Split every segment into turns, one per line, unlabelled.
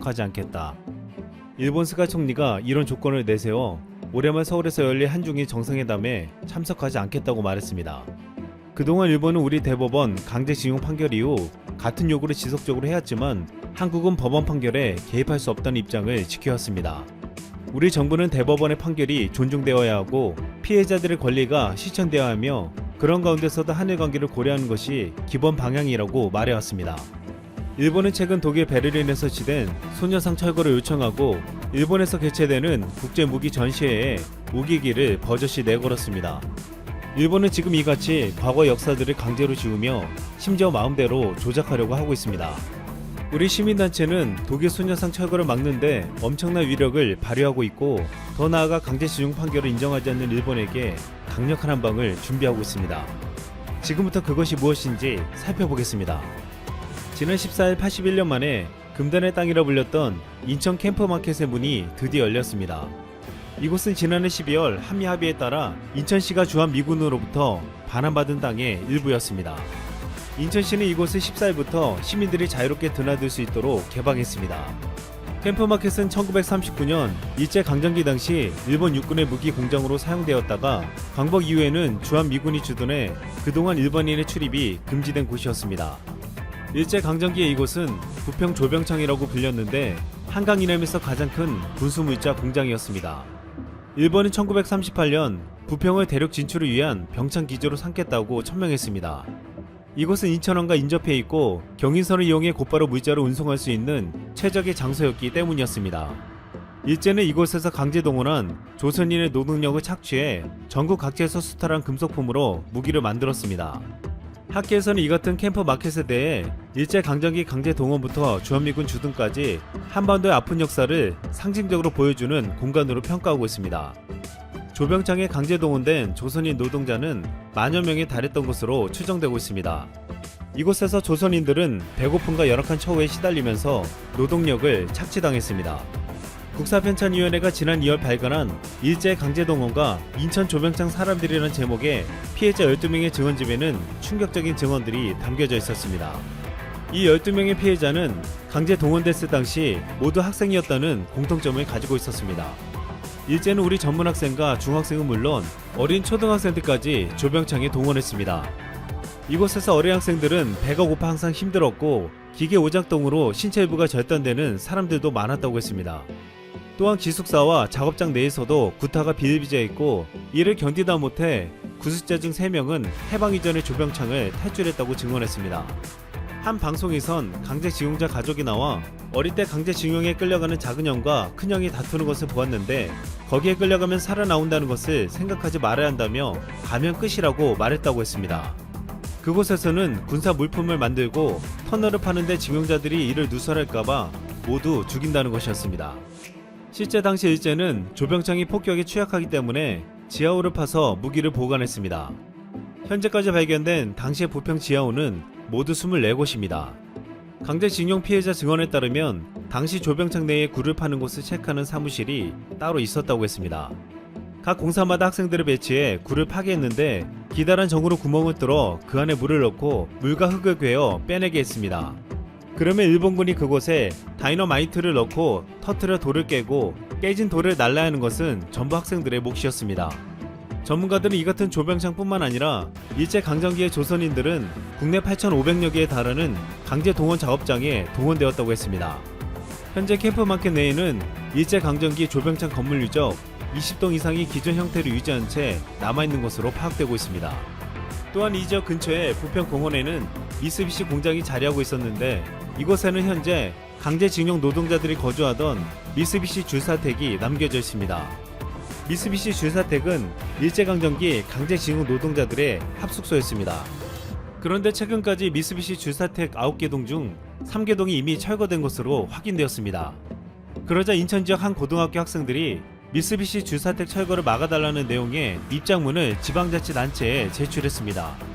참석하지 않겠다. 일본 스가 총리가 이런 조건을 내세워 올해만 서울에서 열릴 한중일 정상회담에 참석하지 않겠다고 말했습니다. 그동안 일본은 우리 대법원 강제징용 판결 이후 같은 요구를 지속적으로 해왔지만 한국은 법원 판결에 개입할 수 없다는 입장을 지켜왔습니다. 우리 정부는 대법원의 판결이 존중되어야 하고 피해자들의 권리가 실천되어야 하며 그런 가운데서도 한일 관계를 고려하는 것이 기본 방향이라고 말해왔습니다. 일본은 최근 독일 베를린에서 지된 소녀상 철거를 요청하고 일본에서 개최되는 국제무기 전시회에 무기기를 버젓이 내걸었습니다. 일본은 지금 이같이 과거 역사들을 강제로 지우며 심지어 마음대로 조작하려고 하고 있습니다. 우리 시민단체는 독일 소녀상 철거를 막는데 엄청난 위력을 발휘하고 있고 더 나아가 강제징용 판결을 인정하지 않는 일본에게 강력한 한방을 준비하고 있습니다. 지금부터 그것이 무엇인지 살펴보겠습니다. 지난 14일 81년 만에 금단의 땅이라 불렸던 인천 캠프마켓의 문이 드디어 열렸습니다. 이곳은 지난해 12월 한미 합의에 따라 인천시가 주한 미군으로부터 반환받은 땅의 일부였습니다. 인천시는 이곳을 14일부터 시민들이 자유롭게 드나들 수 있도록 개방했습니다. 캠프마켓은 1939년 일제강점기 당시 일본 육군의 무기 공장으로 사용되었다가 광복 이후에는 주한 미군이 주둔해 그동안 일본인의 출입이 금지된 곳이었습니다. 일제강점기에 이곳은 부평 조병창이라고 불렸는데 한강 이남에서 가장 큰 군수물자 공장이었습니다. 일본은 1938년 부평을 대륙 진출을 위한 병창 기지로 삼겠다고 천명했습니다. 이곳은 인천항과 인접해 있고 경인선을 이용해 곧바로 물자를 운송할 수 있는 최적의 장소였기 때문이었습니다. 일제는 이곳에서 강제 동원한 조선인의 노동력을 착취해 전국 각지에서 수탈한 금속품으로 무기를 만들었습니다. 학계에서는 이 같은 캠프 마켓에 대해 일제강점기 강제 동원부터 주한미군 주둔까지 한반도의 아픈 역사를 상징적으로 보여주는 공간으로 평가하고 있습니다. 조병창에 강제 동원된 조선인 노동자는 만여 명에 달했던 것으로 추정되고 있습니다. 이곳에서 조선인들은 배고픔과 열악한 처우에 시달리면서 노동력을 착취당했습니다. 국사편찬위원회가 지난 2월 발간한 일제 강제동원과 인천 조병창 사람들이라는 제목의 피해자 12명의 증언집에는 충격적인 증언들이 담겨져 있었습니다. 이 12명의 피해자는 강제 동원됐을 당시 모두 학생이었다는 공통점을 가지고 있었습니다. 일제는 우리 전문 학생과 중학생은 물론 어린 초등학생들까지 조병창에 동원했습니다. 이곳에서 어린 학생들은 배가 고파 항상 힘들었고 기계 오작동으로 신체 일부가 절단되는 사람들도 많았다고 했습니다. 또한 기숙사와 작업장 내에서도 구타가 비일비재했고 이를 견디다 못해 구술자 중 3명은 해방 이전에 조병창을 탈출했다고 증언했습니다. 한 방송에선 강제징용자 가족이 나와 어릴 때 강제징용에 끌려가는 작은 형과 큰 형이 다투는 것을 보았는데 거기에 끌려가면 살아나온다는 것을 생각하지 말아야 한다며 가면 끝이라고 말했다고 했습니다. 그곳에서는 군사 물품을 만들고 터널을 파는데 징용자들이 이를 누설할까봐 모두 죽인다는 것이었습니다. 실제 당시 일제는 조병창이 폭격에 취약하기 때문에 지하호를 파서 무기를 보관했습니다. 현재까지 발견된 당시의 부평 지하호는 모두 24곳입니다. 강제징용 피해자 증언에 따르면 당시 조병창 내에 굴을 파는 곳을 체크하는 사무실이 따로 있었다고 했습니다. 각 공사마다 학생들을 배치해 굴을 파괴했는데 기다란 정으로 구멍을 뚫어 그 안에 물을 넣고 물과 흙을 괴어 빼내게 했습니다. 그러면 일본군이 그곳에 다이너마이트를 넣고 터트려 돌을 깨고 깨진 돌을 날라야 하는 것은 전부 학생들의 몫이었습니다. 전문가들은 이 같은 조병창뿐만 아니라 일제강점기의 조선인들은 국내 8,500여 개에 달하는 강제 동원 작업장에 동원되었다고 했습니다. 현재 캠프마켓 내에는 일제강점기 조병창 건물 유적 20동 이상이 기존 형태를 유지한 채 남아있는 것으로 파악되고 있습니다. 또한 이 지역 근처에 부평공원에는 미쓰비시 공장이 자리하고 있었는데 이곳에는 현재 강제징용 노동자들이 거주하던 미쓰비시 줄사택이 남겨져 있습니다. 미쓰비시 줄사택은 일제강점기 강제징용 노동자들의 합숙소였습니다. 그런데 최근까지 미쓰비시 줄사택 9개 동 중 3개 동이 이미 철거된 것으로 확인되었습니다. 그러자 인천 지역 한 고등학교 학생들이 미쓰비시 줄사택 철거를 막아달라는 내용의 입장문을 지방자치단체에 제출했습니다.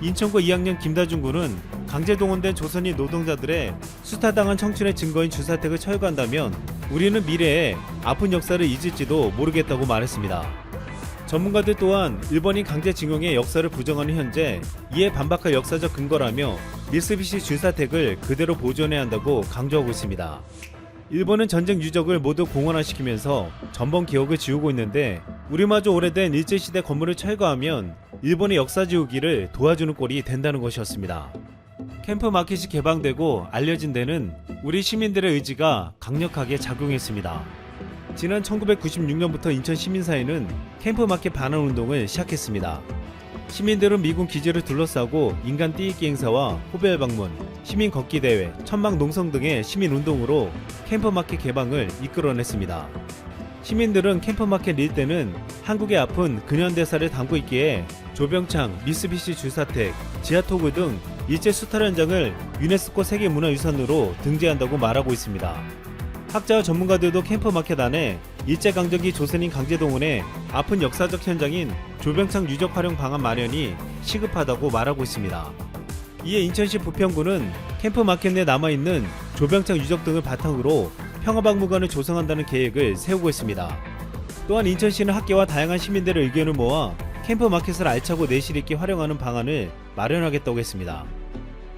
인천고 2학년 김다준 군은 강제 동원된 조선인 노동자들의 수탈당한 청춘의 증거인 줄사택을 철거한다면 우리는 미래에 아픈 역사를 잊을지도 모르겠다고 말했습니다. 전문가들 또한 일본인 강제징용의 역사를 부정하는 현재 이에 반박할 역사적 근거라며 미쓰비시 줄사택을 그대로 보존해야 한다고 강조하고 있습니다. 일본은 전쟁 유적을 모두 공원화시키면서 전범 기억을 지우고 있는데 우리마저 오래된 일제시대 건물을 철거하면 일본의 역사 지우기를 도와주는 꼴이 된다는 것이었습니다. 캠프 마켓이 개방되고 알려진 데는 우리 시민들의 의지가 강력하게 작용했습니다. 지난 1996년부터 인천 시민사회는 캠프 마켓 반환 운동을 시작했습니다. 시민들은 미군 기지를 둘러싸고 인간 띄익기 행사와 호별 방문, 시민 걷기 대회, 천막 농성 등의 시민 운동으로 캠프마켓 개방을 이끌어냈습니다. 시민들은 캠프마켓 일대는 한국의 아픈 근현대사를 담고 있기에 조병창, 미쓰비시 주사택, 지하토구 등 일제 수탈 현장을 유네스코 세계문화유산으로 등재한다고 말하고 있습니다. 학자와 전문가들도 캠프마켓 안에 일제강점기 조선인 강제동원의 아픈 역사적 현장인 조병창 유적 활용 방안 마련이 시급하다고 말하고 있습니다. 이에 인천시 부평구는 캠프마켓 내 남아있는 조병창 유적 등을 바탕으로 평화박물관을 조성한다는 계획을 세우고 있습니다. 또한 인천시는 학계와 다양한 시민들의 의견을 모아 캠프마켓을 알차고 내실 있게 활용하는 방안을 마련하겠다고 했습니다.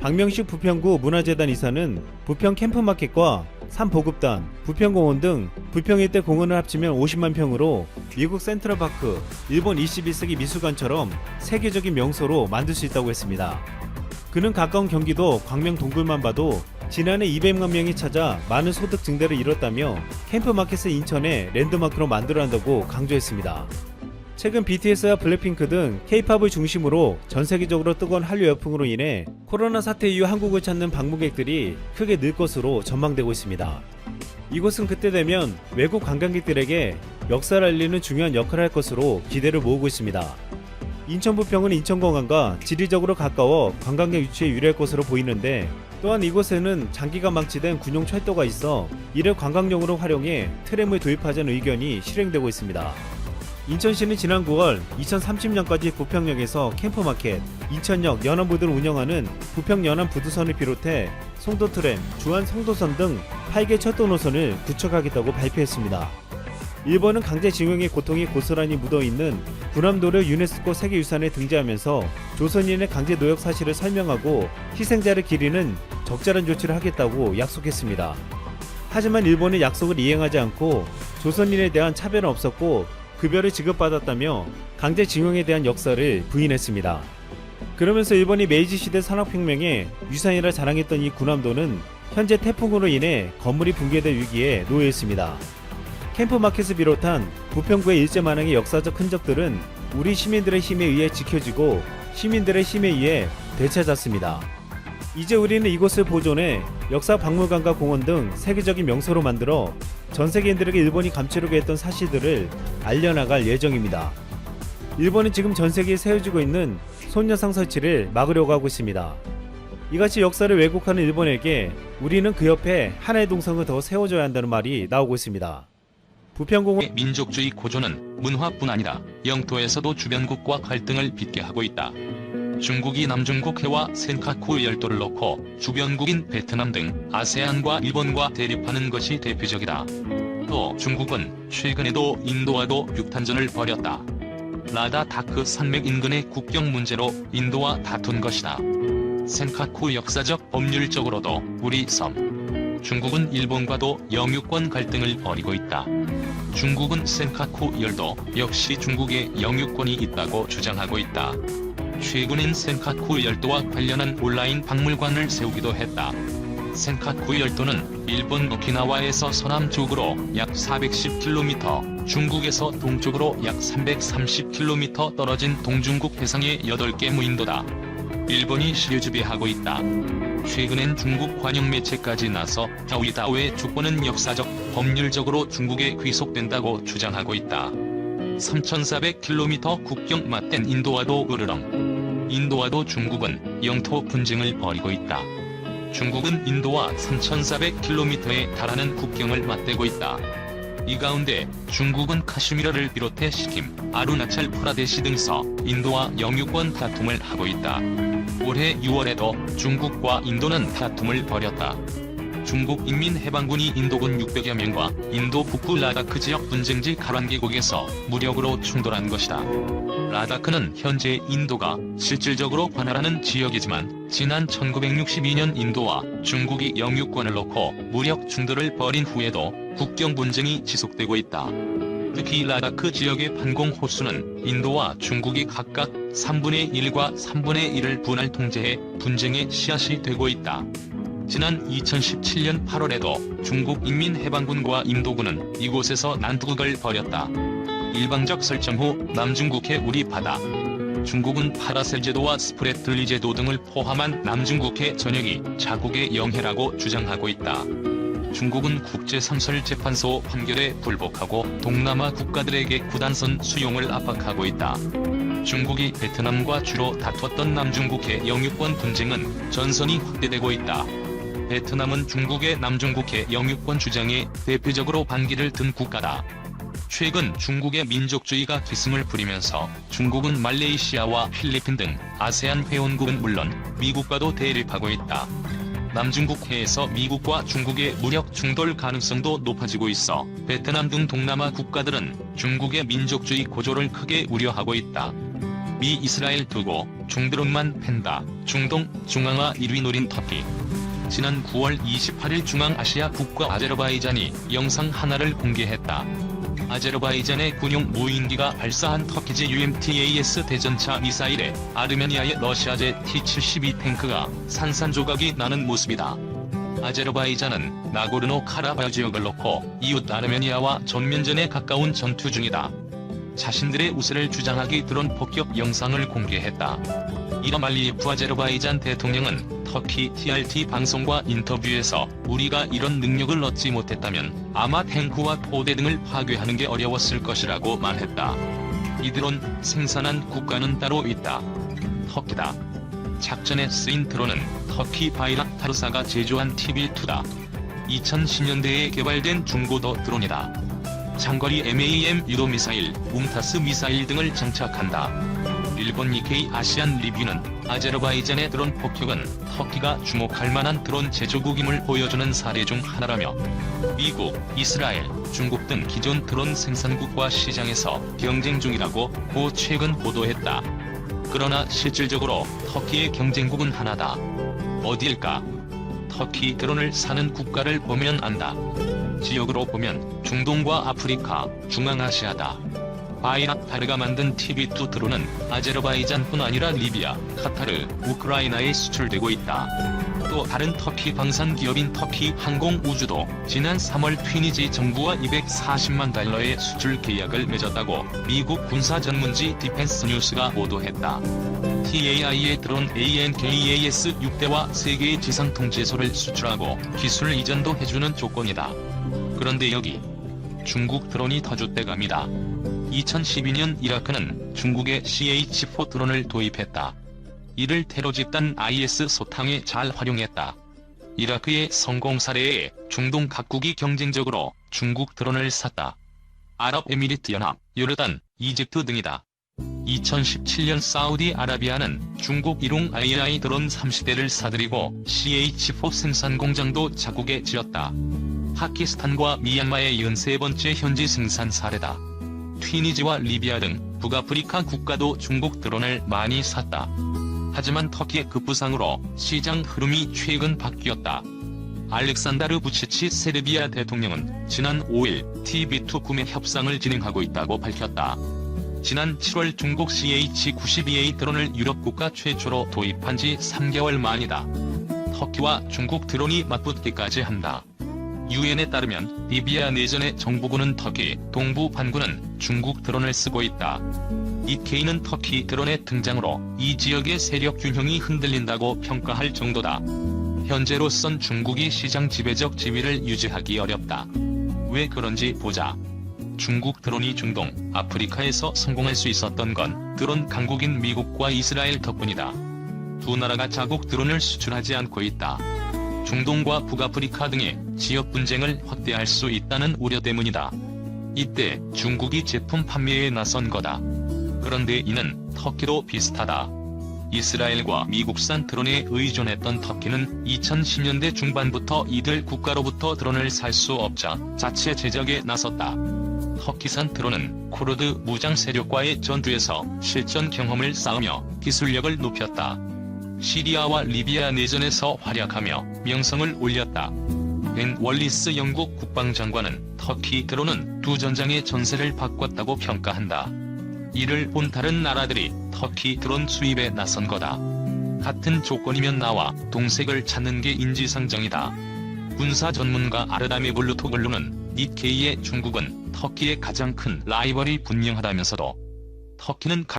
박명식 부평구 문화재단 이사는 부평 캠프마켓과 삼보급단, 부평공원 등 부평 일대 공원을 합치면 50만 평으로 미국 센트럴파크, 일본 21세기 미술관처럼 세계적인 명소로 만들 수 있다고 했습니다. 그는 가까운 경기도 광명 동굴만 봐도 지난해 200만 명이 찾아 많은 소득 증대를 이뤘다며 캠프마켓을 인천의 랜드마크로 만들어야 한다고 강조했습니다. 최근 BTS와 블랙핑크 등 K-팝을 중심으로 전 세계적으로 뜨거운 한류 열풍으로 인해 코로나 사태 이후 한국을 찾는 방문객들이 크게 늘 것으로 전망되고 있습니다. 이곳은 그때 되면 외국 관광객들에게 역사를 알리는 중요한 역할을 할 것으로 기대를 모으고 있습니다. 인천 부평은 인천공항과 지리적으로 가까워 관광객 유치에 유리할 것으로 보이는데 또한 이곳에는 장기간 방치된 군용 철도가 있어 이를 관광용으로 활용해 트램을 도입하자는 의견이 실행되고 있습니다. 인천시는 지난 9월 2030년까지 부평역에서 캠프마켓, 인천역, 연안부두를 운영하는 부평연안부두선을 비롯해 송도트램, 주안 송도선 등 8개 철도 노선을 구축하겠다고 발표했습니다. 일본은 강제징용의 고통이 고스란히 묻어있는 군함도를 유네스코 세계유산에 등재하면서 조선인의 강제 노역 사실을 설명하고 희생자를 기리는 적절한 조치를 하겠다고 약속했습니다. 하지만 일본은 약속을 이행하지 않고 조선인에 대한 차별은 없었고 급여를 지급받았다며 강제징용에 대한 역사를 부인했습니다. 그러면서 일본이 메이지시대 산업혁명의 유산이라 자랑했던 이 군함도는 현재 태풍으로 인해 건물이 붕괴될 위기에 놓여 있습니다. 캠프마켓을 비롯한 부평구의 일제만행의 역사적 흔적들은 우리 시민들의 힘에 의해 지켜지고 시민들의 힘에 의해 되찾았습니다. 이제 우리는 이곳을 보존해 역사박물관과 공원 등 세계적인 명소로 만들어 전 세계인들에게 일본이 감추려고 했던 사실들을 알려나갈 예정입니다. 일본은 지금 전 세계에 세워지고 있는 손녀상 설치를 막으려고 하고 있습니다. 이같이 역사를 왜곡하는 일본에게 우리는 그 옆에 하나의 동성을 더 세워줘야 한다는 말이 나오고 있습니다. 부평공원
민족주의 고조는 문화뿐 아니라 영토에서도 주변국과 갈등을 빚게 하고 있다. 중국이 남중국 해와 센카쿠 열도를 놓고 주변국인 베트남 등 아세안과 일본과 대립하는 것이 대표적이다. 또 중국은 최근에도 인도와도 육탄전을 벌였다. 라다다크 산맥 인근의 국경 문제로 인도와 다툰 것이다. 센카쿠 역사적 법률적으로도 우리 섬. 중국은 일본과도 영유권 갈등을 벌이고 있다. 중국은 센카쿠 열도 역시 중국의 영유권이 있다고 주장하고 있다. 최근엔 센카쿠 열도와 관련한 온라인 박물관을 세우기도 했다. 센카쿠 열도는 일본 오키나와에서 서남쪽으로 약 410km, 중국에서 동쪽으로 약 330km 떨어진 동중국 해상의 8개 무인도다. 일본이 시유지배하고 있다. 최근엔 중국 관영 매체까지 나서 다위다오의 주권은 역사적, 법률적으로 중국에 귀속된다고 주장하고 있다. 3,400km 국경 맞댄 인도와도 으르렁. 인도와도 중국은 영토 분쟁을 벌이고 있다. 중국은 인도와 3,400km에 달하는 국경을 맞대고 있다. 이 가운데 중국은 카슈미르를 비롯해 시킴, 아루나찰 프라데시 등서 인도와 영유권 다툼을 하고 있다. 올해 6월에도 중국과 인도는 다툼을 벌였다. 중국 인민해방군이 인도군 600여 명과 인도 북부 라다크 지역 분쟁지 가란계곡에서 무력으로 충돌한 것이다. 라다크는 현재 인도가 실질적으로 관할하는 지역이지만 지난 1962년 인도와 중국이 영유권을 놓고 무력 충돌을 벌인 후에도 국경 분쟁이 지속되고 있다. 특히 라다크 지역의 판공 호수는 인도와 중국이 각각 3분의 1과 3분의 1을 분할 통제해 분쟁의 씨앗이 되고 있다. 지난 2017년 8월에도 중국인민해방군과 인도군은 이곳에서 난투극을 벌였다. 일방적 설정 후 남중국해 우리 바다. 중국은 파라셀 제도와 스프레틀리 제도 등을 포함한 남중국해 전역이 자국의 영해라고 주장하고 있다. 중국은 국제상설재판소 판결에 불복하고 동남아 국가들에게 구단선 수용을 압박하고 있다. 중국이 베트남과 주로 다투었던 남중국해 영유권 분쟁은 전선이 확대되고 있다. 베트남은 중국의 남중국해 영유권 주장에 대표적으로 반기를 든 국가다. 최근 중국의 민족주의가 기승을 부리면서 중국은 말레이시아와 필리핀 등 아세안 회원국은 물론 미국과도 대립하고 있다. 남중국해에서 미국과 중국의 무력 충돌 가능성도 높아지고 있어 베트남 등 동남아 국가들은 중국의 민족주의 고조를 크게 우려하고 있다. 미 이스라엘 두고 중드론만 팬다. 중동 중앙화 1위 노린 터키. 지난 9월 28일 중앙아시아 국가 아제르바이잔이 영상 하나를 공개했다. 아제르바이잔의 군용 무인기가 발사한 터키제 UMTAS 대전차 미사일에 아르메니아의 러시아제 T-72 탱크가 산산조각이 나는 모습이다. 아제르바이잔은 나고르노 카라바흐 지역을 놓고 이웃 아르메니아와 전면전에 가까운 전투 중이다. 자신들의 우세를 주장하기 드론 폭격 영상을 공개했다. 이런 알리예프 아제르바이잔 대통령은 터키 TRT 방송과 인터뷰에서 우리가 이런 능력을 얻지 못했다면 아마 탱크와 포대 등을 파괴하는 게 어려웠을 것이라고 말했다. 이 드론 생산한 국가는 따로 있다. 터키다. 작전에 쓰인 드론은 터키 바이락타르사가 제조한 TB2다. 2010년대에 개발된 중고도 드론이다. 장거리 MAM 유도 미사일, 뭉타스 미사일 등을 장착한다. 일본 니케이 아시안 리뷰는 아제르바이잔의 드론 폭격은 터키가 주목할 만한 드론 제조국임을 보여주는 사례 중 하나라며 미국, 이스라엘, 중국 등 기존 드론 생산국과 시장에서 경쟁 중이라고 고 최근 보도했다. 그러나 실질적으로 터키의 경쟁국은 하나다. 어디일까? 터키 드론을 사는 국가를 보면 안다. 지역으로 보면 중동과 아프리카, 중앙아시아다. 바이락타르가 만든 TB2 드론은 아제르바이잔뿐 아니라 리비아, 카타르, 우크라이나에 수출되고 있다. 또 다른 터키 방산 기업인 터키 항공우주도 지난 3월 튀니지 정부와 $240만 달러의 수출 계약을 맺었다고 미국 군사 전문지 디펜스 뉴스가 보도했다. TAI의 드론 ANKAS 6대와 3개의 지상 통제소를 수출하고 기술 이전도 해주는 조건이다. 그런데 여기 중국 드론이 터줏대감이다. 2012년 이라크는 중국의 CH-4 드론을 도입했다. 이를 테러 집단 IS 소탕에 잘 활용했다. 이라크의 성공 사례에 중동 각국이 경쟁적으로 중국 드론을 샀다. 아랍에미리트 연합, 요르단, 이집트 등이다. 2017년 사우디아라비아는 중국 일용 II 드론 30대를 사들이고 CH-4 생산 공장도 자국에 지었다. 파키스탄과 미얀마의 13번째 현지 생산 사례다. 튀니지와 리비아 등 북아프리카 국가도 중국 드론을 많이 샀다. 하지만 터키의 급부상으로 시장 흐름이 최근 바뀌었다. 알렉산다르 부치치 세르비아 대통령은 지난 5일 TB2 구매 협상을 진행하고 있다고 밝혔다. 지난 7월 중국 CH-92A 드론을 유럽 국가 최초로 도입한 지 3개월 만이다. 터키와 중국 드론이 맞붙기까지 한다. 유엔에 따르면 리비아 내전의 정부군은 터키, 동부 반군은 중국 드론을 쓰고 있다. EK는 터키 드론의 등장으로 이 지역의 세력 균형이 흔들린다고 평가할 정도다. 현재로선 중국이 시장 지배적 지위를 유지하기 어렵다. 왜 그런지 보자. 중국 드론이 중동, 아프리카에서 성공할 수 있었던 건 드론 강국인 미국과 이스라엘 덕분이다. 두 나라가 자국 드론을 수출하지 않고 있다. 중동과 북아프리카 등의 지역 분쟁을 확대할 수 있다는 우려 때문이다. 이때 중국이 제품 판매에 나선 거다. 그런데 이는 터키도 비슷하다. 이스라엘과 미국산 드론에 의존했던 터키는 2010년대 중반부터 이들 국가로부터 드론을 살 수 없자 자체 제작에 나섰다. 터키산 드론은 쿠르드 무장 세력과의 전투에서 실전 경험을 쌓으며 기술력을 높였다. 시리아와 리비아 내전에서 활약하며 명성을 올렸다. 벤 월리스 영국 국방장관은 터키 드론은 두 전장의 전세를 바꿨다고 평가한다. 이를 본 다른 나라들이 터키 드론 수입에 나선 거다. 같은 조건이면 나와 동색을 찾는 게 인지상정이다. 군사 전문가 아르다미 블루토글루는 니케이의 중국은 터키의 가장 큰 라이벌이 분명하다면서도 터키는